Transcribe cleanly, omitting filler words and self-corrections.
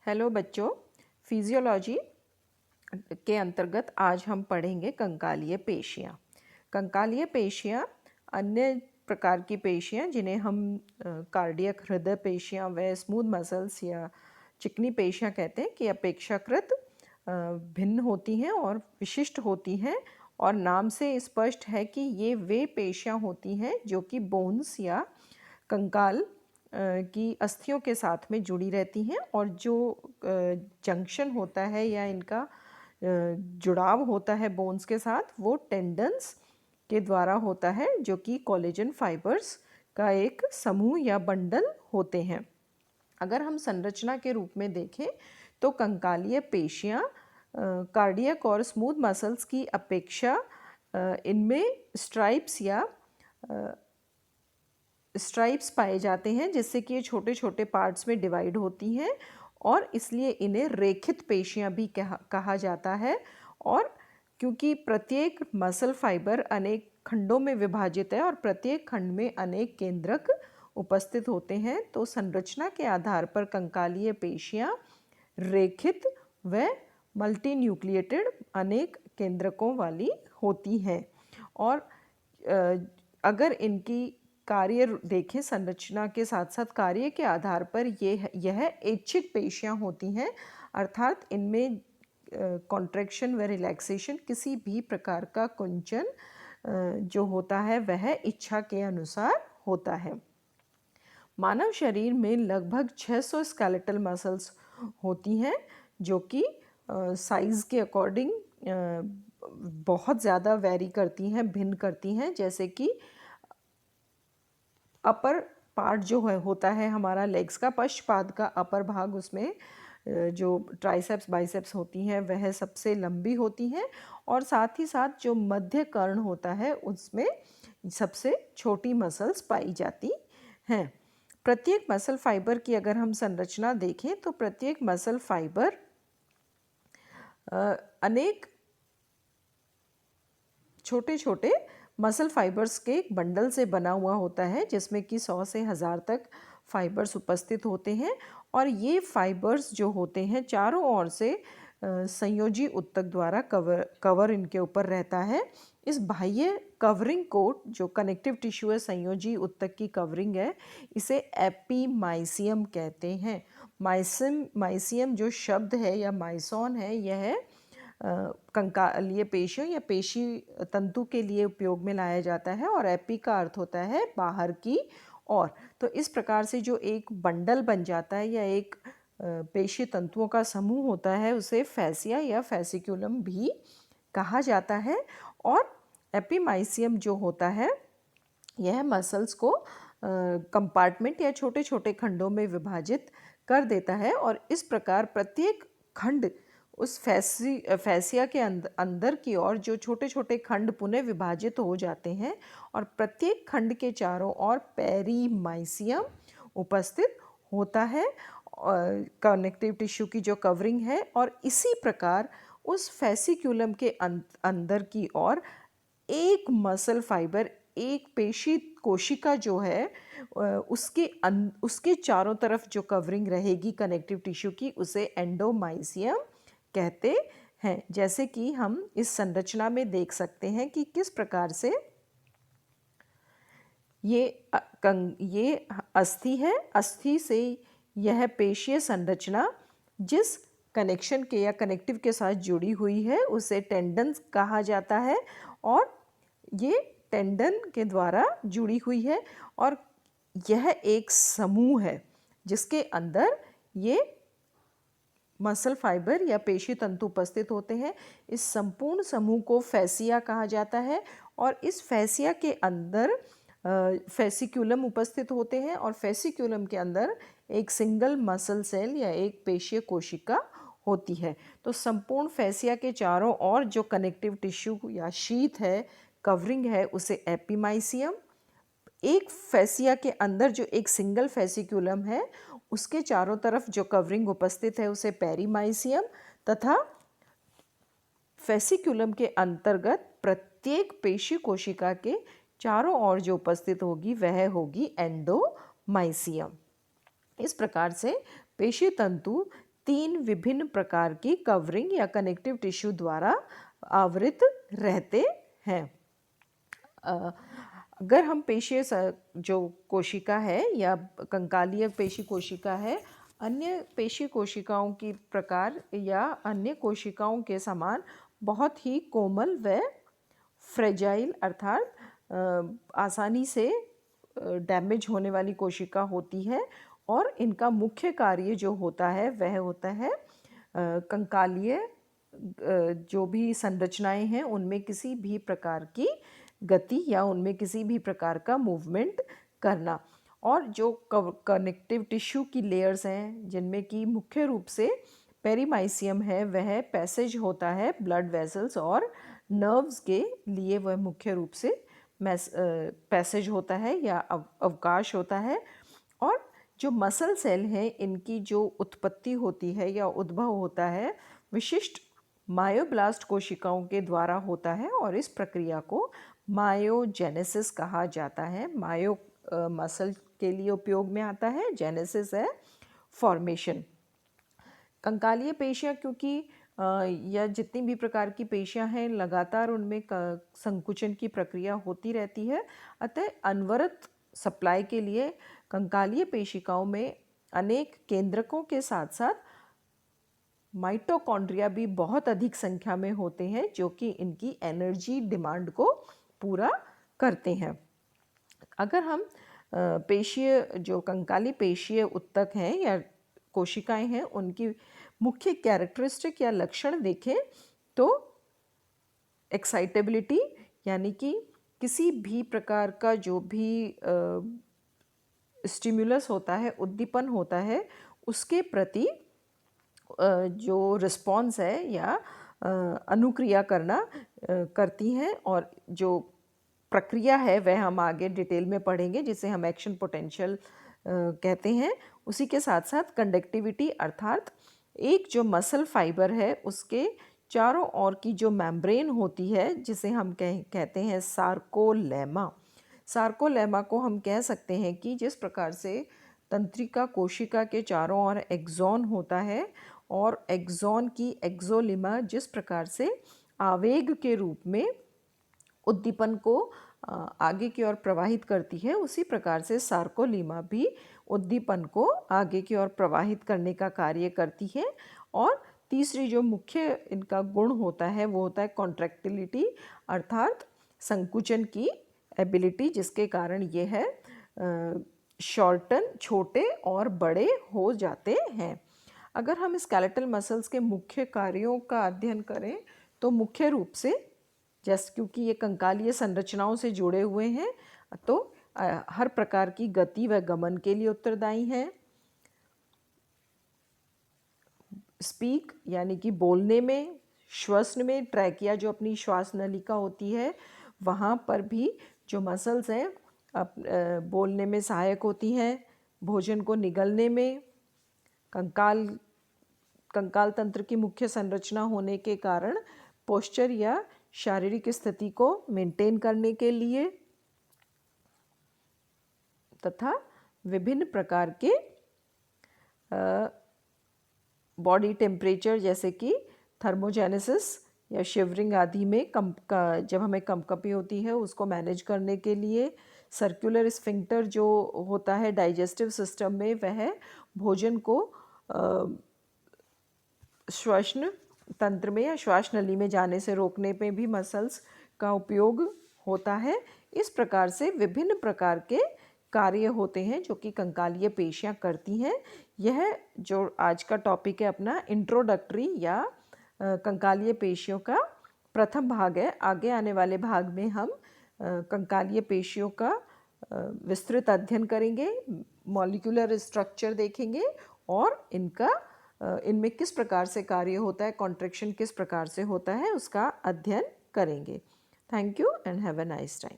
Hello बच्चों, physiology के अंतर्गत आज हम पढ़ेंगे कंकालीय पेशियाँ। कंकालीय पेशियाँ अन्य प्रकार की पेशियाँ जिन्हें हम कार्डियक हृदय पेशियाँ व स्मूथ मसल्स या चिकनी पेशियाँ कहते हैं कि अपेक्षाकृत भिन्न होती हैं और विशिष्ट होती हैं, और नाम से स्पष्ट है कि ये वे पेशियाँ होती हैं जो कि बोन्स या कंकाल की अस्थियों के साथ में जुड़ी रहती हैं, और जो जंक्शन होता है या इनका जुड़ाव होता है बोन्स के साथ वो टेंडन्स के द्वारा होता है, जो कि कोलेजन फाइबर्स का एक समूह या बंडल होते हैं। अगर हम संरचना के रूप में देखें तो कंकालीय पेशियाँ कार्डियक और स्मूथ मसल्स की अपेक्षा इनमें स्ट्राइप्स पाए जाते हैं, जिससे कि ये छोटे छोटे पार्ट्स में डिवाइड होती हैं, और इसलिए इन्हें रेखित पेशियाँ भी कहा जाता है। और क्योंकि प्रत्येक मसल फाइबर अनेक खंडों में विभाजित है और प्रत्येक खंड में अनेक केंद्रक उपस्थित होते हैं, तो संरचना के आधार पर कंकालीय पेशियाँ रेखित व मल्टीन्यूक्लिएटेड अनेक केंद्रकों वाली होती हैं। और अगर इनकी कार्य देखें संरचना के साथ साथ कार्य के आधार पर यह ऐच्छिक पेशियाँ होती हैं, अर्थात इनमें कॉन्ट्रैक्शन व रिलैक्सेशन किसी भी प्रकार का कुंचन जो होता है वह इच्छा के अनुसार होता है। मानव शरीर में लगभग 600 स्केलेटल मसल्स होती हैं, जो कि साइज़ के अकॉर्डिंग बहुत ज़्यादा वेरी करती हैं, भिन्न करती हैं। जैसे कि अपर पार्ट जो होता है हमारा लेग्स का, पश्चपाद का अपर भाग, उसमें जो ट्राइसेप्स बाइसेप्स होती हैं वह सबसे लंबी होती हैं, और साथ ही साथ जो मध्य कर्ण होता है उसमें सबसे छोटी मसल्स पाई जाती हैं। प्रत्येक मसल फाइबर की अगर हम संरचना देखें तो प्रत्येक मसल फाइबर अनेक छोटे छोटे मसल फाइबर्स के एक बंडल से बना हुआ होता है, जिसमें कि 100 से 1000 तक फाइबर्स उपस्थित होते हैं, और ये फाइबर्स जो होते हैं चारों ओर से संयोजी ऊतक द्वारा कवर इनके ऊपर रहता है। इस बाह्य कवरिंग को, जो कनेक्टिव टिश्यू है, संयोजी ऊतक की कवरिंग है, इसे एपीमाइसियम कहते हैं। माइसियम जो शब्द है या माइसॉन है, यह कंकालीय पेशियों या पेशी तंतु के लिए उपयोग में लाया जाता है, और एपी का अर्थ होता है बाहर की ओर। तो इस प्रकार से जो एक बंडल बन जाता है या एक पेशी तंतुओं का समूह होता है, उसे फैसिया या फैसिकुलम भी कहा जाता है। और एपीमाइसियम जो होता है यह मसल्स को कंपार्टमेंट या छोटे छोटे खंडों में विभाजित कर देता है, और इस प्रकार प्रत्येक खंड उस फैसिया के अंदर की ओर जो छोटे छोटे खंड पुनः विभाजित हो जाते हैं, और प्रत्येक खंड के चारों ओर पेरीमाइसियम उपस्थित होता है, कनेक्टिव टिश्यू की जो कवरिंग है। और इसी प्रकार उस फैसिक्यूलम के अंदर की ओर एक मसल फाइबर, एक पेशी कोशिका जो है उसके चारों तरफ जो कवरिंग रहेगी कनेक्टिव टिश्यू की, उसे एंडोमाइसियम कहते हैं। जैसे कि हम इस संरचना में देख सकते हैं कि किस प्रकार से ये अस्थि है। अस्थि से यह पेशीय संरचना जिस कनेक्शन के या कनेक्टिव के साथ जुड़ी हुई है उसे टेंडन कहा जाता है, और ये टेंडन के द्वारा जुड़ी हुई है, और यह एक समूह है जिसके अंदर ये मसल फाइबर या पेशी तंतु उपस्थित होते हैं। इस संपूर्ण समूह को फैसिया कहा जाता है, और इस फैसिया के अंदर फैसिक्यूलम उपस्थित होते हैं, और फैसिक्यूलम के अंदर एक सिंगल मसल सेल या एक पेशीय कोशिका होती है। तो संपूर्ण फैसिया के चारों ओर जो कनेक्टिव टिश्यू या शीथ है, कवरिंग है, उसे एपीमाइसियम, एक फैसिया के अंदर जो एक सिंगल फैसिक्यूलम है उसके चारों तरफ जो कवरिंग उपस्थित है उसे पेरीमाइसियम, तथा फैसिक्यूलम के अंतर्गत प्रत्येक पेशी कोशिका के चारों ओर जो उपस्थित होगी वह होगी एंडोमाइसियम। इस प्रकार से पेशी तंतु 3 विभिन्न प्रकार की कवरिंग या कनेक्टिव टिश्यू द्वारा आवृत रहते हैं। अगर हम पेशीय जो कोशिका है या कंकालीय पेशी कोशिका है, अन्य पेशी कोशिकाओं की प्रकार या अन्य कोशिकाओं के समान बहुत ही कोमल व फ्रेजाइल अर्थात आसानी से डैमेज होने वाली कोशिका होती है और इनका मुख्य कार्य जो होता है वह होता है कंकालीय जो भी संरचनाएं हैं उनमें किसी भी प्रकार की गति या उनमें किसी भी प्रकार का मूवमेंट करना। और जो कनेक्टिव टिश्यू की लेयर्स हैं जिनमें कि मुख्य रूप से पेरीमाइसियम है, वह पैसेज होता है ब्लड वेसल्स और नर्व्स के लिए, वह मुख्य रूप से पैसेज होता है या अवकाश होता है। और जो मसल सेल हैं इनकी जो उत्पत्ति होती है या उद्भव होता है विशिष्ट मायोब्लास्ट कोशिकाओं के द्वारा होता है और इस प्रक्रिया को मायोजेनेसिस कहा जाता है। मायो मसल के लिए उपयोग में आता है, जेनेसिस है फॉर्मेशन। कंकालीय पेशियाँ क्योंकि या जितनी भी प्रकार की पेशियाँ हैं लगातार उनमें संकुचन की प्रक्रिया होती रहती है, अतः अनवरत सप्लाई के लिए कंकालीय पेशिकाओं में अनेक केंद्रकों के साथ साथ माइटोकॉन्ड्रिया भी बहुत अधिक संख्या में होते हैं जो कि इनकी एनर्जी डिमांड को पूरा करते हैं। अगर हम पेशीय जो कंकाली पेशीय ऊतक हैं या कोशिकाएं हैं उनकी मुख्य कैरेक्टरिस्टिक या लक्षण देखें तो एक्साइटेबिलिटी यानी कि किसी भी प्रकार का जो भी स्टिमुलस होता है, उद्दीपन होता है, उसके प्रति जो रिस्पॉन्स है या अनुक्रिया करना करती हैं और जो प्रक्रिया है वह हम आगे डिटेल में पढ़ेंगे जिसे हम एक्शन पोटेंशियल कहते हैं। उसी के साथ साथ कंडक्टिविटी अर्थात एक जो मसल फाइबर है उसके चारों ओर की जो मेम्ब्रेन होती है जिसे हम कहते हैं सार्कोलेमा। सार्कोलेमा को हम कह सकते हैं कि जिस प्रकार से तंत्रिका कोशिका के चारों ओर एक्सॉन होता है और एक्सॉन की एक्सोलिमा जिस प्रकार से आवेग के रूप में उद्दीपन को आगे की ओर प्रवाहित करती है, उसी प्रकार से सार्कोलीमा भी उद्दीपन को आगे की ओर प्रवाहित करने का कार्य करती है। और तीसरी जो मुख्य इनका गुण होता है वो होता है कॉन्ट्रैक्टिलिटी अर्थात संकुचन की एबिलिटी, जिसके कारण ये है शॉर्टन छोटे और बड़े हो जाते हैं। अगर हम स्केलेटल मसल्स के मुख्य कार्यों का अध्ययन करें तो मुख्य रूप से जैसे क्योंकि ये कंकालीय संरचनाओं से जुड़े हुए हैं तो हर प्रकार की गति व गमन के लिए उत्तरदायी हैं। स्पीक यानी कि बोलने में, श्वसन में, ट्रैकिया जो अपनी श्वास नलिका होती है वहाँ पर भी जो मसल्स हैं बोलने में सहायक होती हैं। भोजन को निगलने में, कंकाल तंत्र की मुख्य संरचना होने के कारण पोस्चर या शारीरिक स्थिति को मेंटेन करने के लिए तथा विभिन्न प्रकार के बॉडी टेम्परेचर जैसे कि थर्मोजेनेसिस या शिवरिंग आदि में जब हमें कंपकपी होती है उसको मैनेज करने के लिए, सर्कुलर स्फिंक्टर जो होता है डाइजेस्टिव सिस्टम में वह भोजन को श्वसन तंत्र में या श्वास नली में जाने से रोकने पे भी मसल्स का उपयोग होता है। इस प्रकार से विभिन्न प्रकार के कार्य होते हैं जो कि कंकालीय पेशियाँ करती हैं। यह जो आज का टॉपिक है अपना इंट्रोडक्टरी या कंकालीय पेशियों का प्रथम भाग है। आगे आने वाले भाग में हम कंकालीय पेशियों का विस्तृत अध्ययन करेंगे, मॉलिक्यूलर स्ट्रक्चर देखेंगे और इनमें किस प्रकार से कार्य होता है, कॉन्ट्रैक्शन किस प्रकार से होता है उसका अध्ययन करेंगे। Thank you and have a nice time.